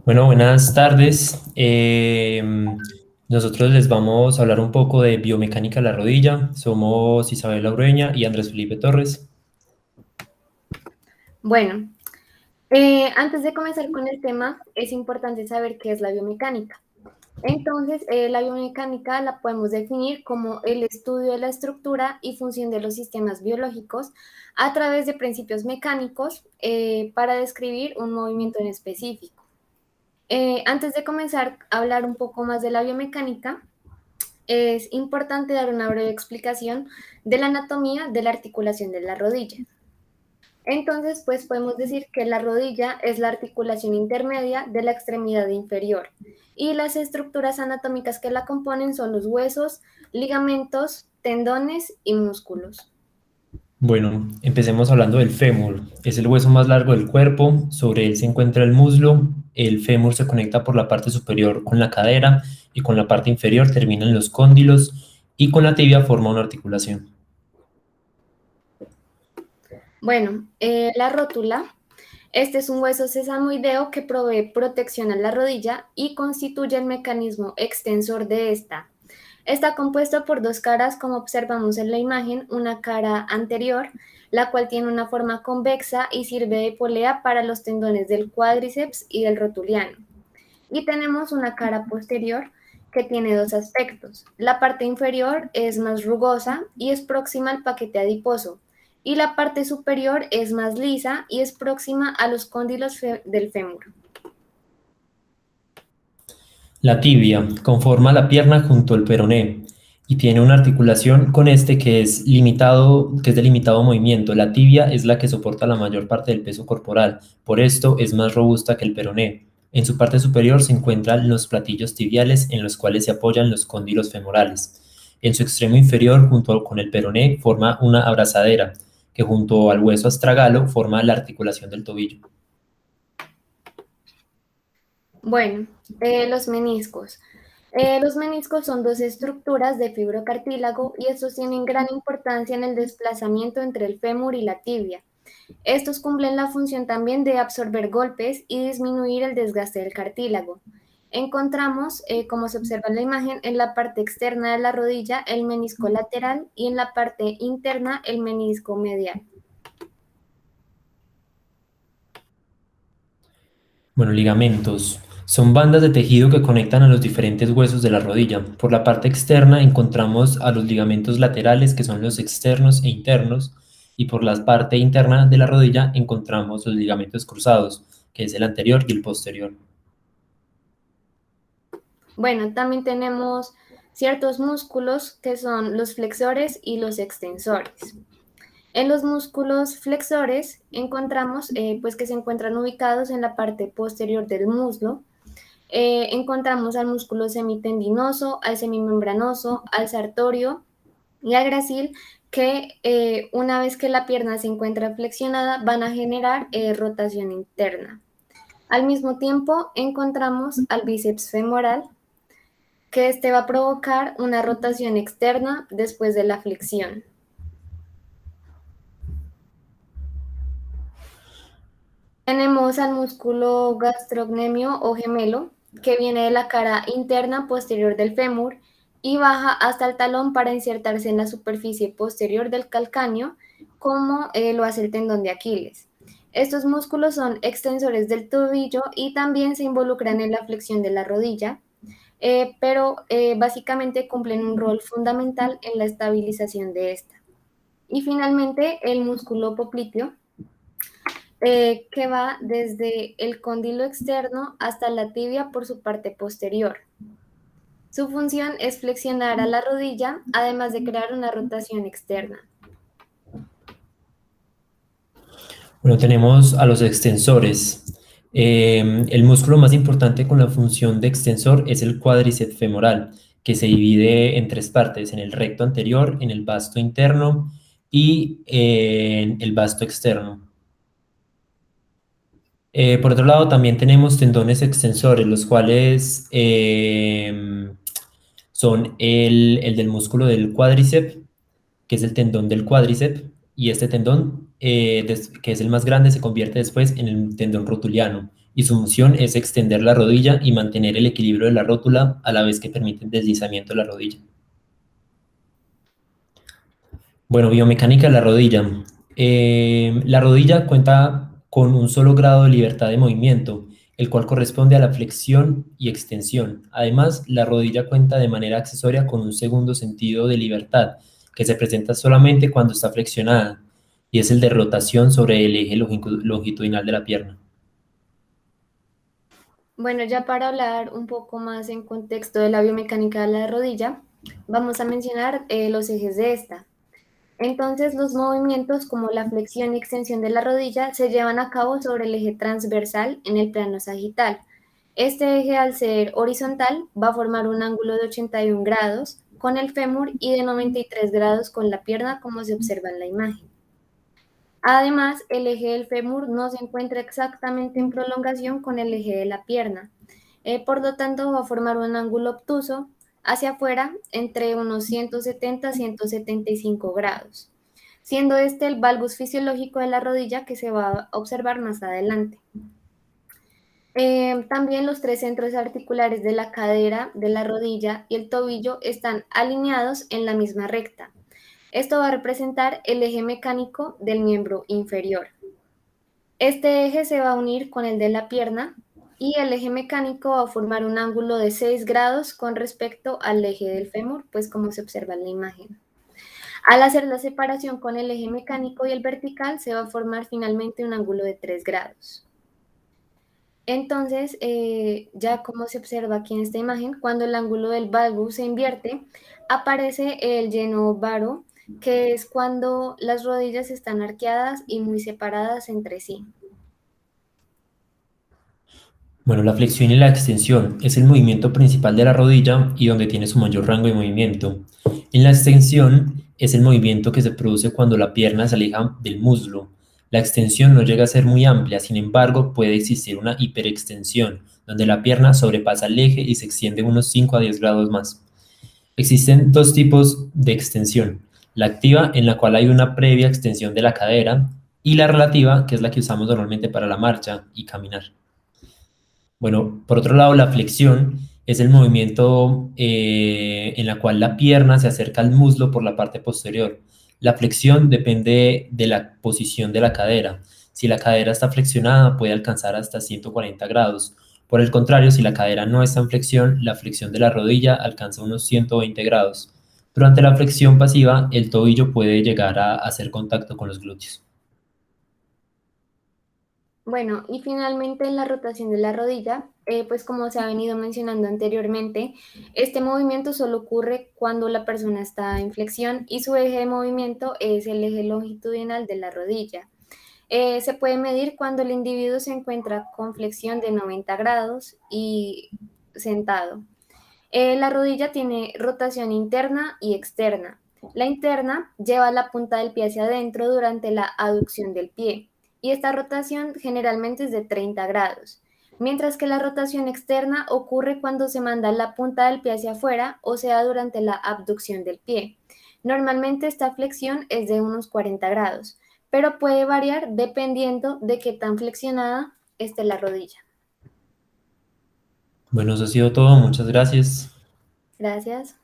Bueno, buenas tardes. Nosotros les vamos a hablar un poco de biomecánica de la rodilla. Somos Isabel Ureña y Andrés Felipe Torres. Bueno, antes de comenzar con el tema, es importante saber qué es la biomecánica. Entonces, la biomecánica la podemos definir como el estudio de la estructura y función de los sistemas biológicos a través de principios mecánicos para describir un movimiento en específico. Antes de comenzar a hablar un poco más de la biomecánica, es importante dar una breve explicación de la anatomía de la articulación de la rodilla. Entonces, pues podemos decir que la rodilla es la articulación intermedia de la extremidad inferior y las estructuras anatómicas que la componen son los huesos, ligamentos, tendones y músculos. Bueno, empecemos hablando del fémur. Es el hueso más largo del cuerpo. Sobre él se encuentra el muslo. El fémur se conecta por la parte superior con la cadera y con la parte inferior terminan los cóndilos y con la tibia forma una articulación. Bueno, la rótula. Este es un hueso sesamoideo que provee protección a la rodilla y constituye el mecanismo extensor de esta. Está compuesto por dos caras, como observamos en la imagen, una cara anterior, la cual tiene una forma convexa y sirve de polea para los tendones del cuádriceps y del rotuliano. Y tenemos una cara posterior que tiene dos aspectos. La parte inferior es más rugosa y es próxima al paquete adiposo, y la parte superior es más lisa y es próxima a los cóndilos del fémur. La tibia conforma la pierna junto al peroné y tiene una articulación con este que es de limitado movimiento. La tibia es la que soporta la mayor parte del peso corporal, por esto es más robusta que el peroné. En su parte superior se encuentran los platillos tibiales en los cuales se apoyan los cóndilos femorales. En su extremo inferior, junto con el peroné, forma una abrazadera, que junto al hueso astragalo forma la articulación del tobillo. Bueno, los meniscos. Los meniscos son dos estructuras de fibrocartílago y estos tienen gran importancia en el desplazamiento entre el fémur y la tibia. Estos cumplen la función también de absorber golpes y disminuir el desgaste del cartílago. Encontramos, como se observa en la imagen, en la parte externa de la rodilla el menisco lateral y en la parte interna el menisco medial. Bueno, ligamentos. Son bandas de tejido que conectan a los diferentes huesos de la rodilla. Por la parte externa encontramos a los ligamentos laterales, que son los externos e internos, y por la parte interna de la rodilla encontramos los ligamentos cruzados, que es el anterior y el posterior. Bueno, también tenemos ciertos músculos que son los flexores y los extensores. En los músculos flexores encontramos pues que se encuentran ubicados en la parte posterior del muslo. Encontramos al músculo semitendinoso, al semimembranoso, al sartorio y al gracil que una vez que la pierna se encuentra flexionada van a generar rotación interna. Al mismo tiempo encontramos al bíceps femoral que este va a provocar una rotación externa después de la flexión. Tenemos al músculo gastrocnemio o gemelo, que viene de la cara interna posterior del fémur y baja hasta el talón para insertarse en la superficie posterior del calcáneo, como lo hace el tendón de Aquiles. Estos músculos son extensores del tobillo y también se involucran en la flexión de la rodilla, pero básicamente cumplen un rol fundamental en la estabilización de esta. Y finalmente, el músculo popliteo, que va desde el cóndilo externo hasta la tibia por su parte posterior. Su función es flexionar a la rodilla, además de crear una rotación externa. Bueno, tenemos a los extensores. El músculo más importante con la función de extensor es el cuádriceps femoral, que se divide en tres partes, en el recto anterior, en el vasto interno y en el vasto externo. Por otro lado, también tenemos tendones extensores, los cuales son el del músculo del cuádriceps, que es el tendón del cuádriceps, y este tendón, que es el más grande, se convierte después en el tendón rotuliano, y su función es extender la rodilla y mantener el equilibrio de la rótula a la vez que permite el deslizamiento de la rodilla. Bueno, biomecánica de la rodilla. La rodilla cuenta con un solo grado de libertad de movimiento, el cual corresponde a la flexión y extensión. Además, la rodilla cuenta de manera accesoria con un segundo sentido de libertad, que se presenta solamente cuando está flexionada, y es el de rotación sobre el eje longitudinal de la pierna. Bueno, ya para hablar un poco más en contexto de la biomecánica de la rodilla, vamos a mencionar los ejes de esta. Entonces, los movimientos como la flexión y extensión de la rodilla se llevan a cabo sobre el eje transversal en el plano sagital. Este eje, al ser horizontal, va a formar un ángulo de 81 grados con el fémur y de 93 grados con la pierna, como se observa en la imagen. Además, el eje del fémur no se encuentra exactamente en prolongación con el eje de la pierna. Por lo tanto, va a formar un ángulo obtuso hacia afuera entre unos 170 a 175 grados, siendo este el valgus fisiológico de la rodilla que se va a observar más adelante. También los tres centros articulares de la cadera, de la rodilla y el tobillo están alineados en la misma recta. Esto va a representar el eje mecánico del miembro inferior. Este eje se va a unir con el de la pierna y el eje mecánico va a formar un ángulo de 6 grados con respecto al eje del fémur, pues como se observa en la imagen. Al hacer la separación con el eje mecánico y el vertical, se va a formar finalmente un ángulo de 3 grados. Entonces, ya como se observa aquí en esta imagen, cuando el ángulo del valgus se invierte, aparece el lleno varo, que es cuando las rodillas están arqueadas y muy separadas entre sí. Bueno, la flexión y la extensión es el movimiento principal de la rodilla y donde tiene su mayor rango de movimiento. En la extensión es el movimiento que se produce cuando la pierna se aleja del muslo. La extensión no llega a ser muy amplia, sin embargo, puede existir una hiperextensión, donde la pierna sobrepasa el eje y se extiende unos 5 a 10 grados más. Existen dos tipos de extensión: la activa, en la cual hay una previa extensión de la cadera, y la relativa, que es la que usamos normalmente para la marcha y caminar. Bueno, por otro lado, la flexión es el movimiento en la cual la pierna se acerca al muslo por la parte posterior. La flexión depende de la posición de la cadera. Si la cadera está flexionada, puede alcanzar hasta 140 grados. Por el contrario, si la cadera no está en flexión, la flexión de la rodilla alcanza unos 120 grados. Durante la flexión pasiva, el tobillo puede llegar a hacer contacto con los glúteos. Bueno, y finalmente en la rotación de la rodilla, pues como se ha venido mencionando anteriormente, este movimiento solo ocurre cuando la persona está en flexión y su eje de movimiento es el eje longitudinal de la rodilla. Se puede medir cuando el individuo se encuentra con flexión de 90 grados y sentado. La rodilla tiene rotación interna y externa. La interna lleva la punta del pie hacia adentro durante la aducción del pie y esta rotación generalmente es de 30 grados, mientras que la rotación externa ocurre cuando se manda la punta del pie hacia afuera, o sea, durante la abducción del pie. Normalmente esta flexión es de unos 40 grados, pero puede variar dependiendo de qué tan flexionada esté la rodilla. Bueno, eso ha sido todo. Muchas gracias. Gracias.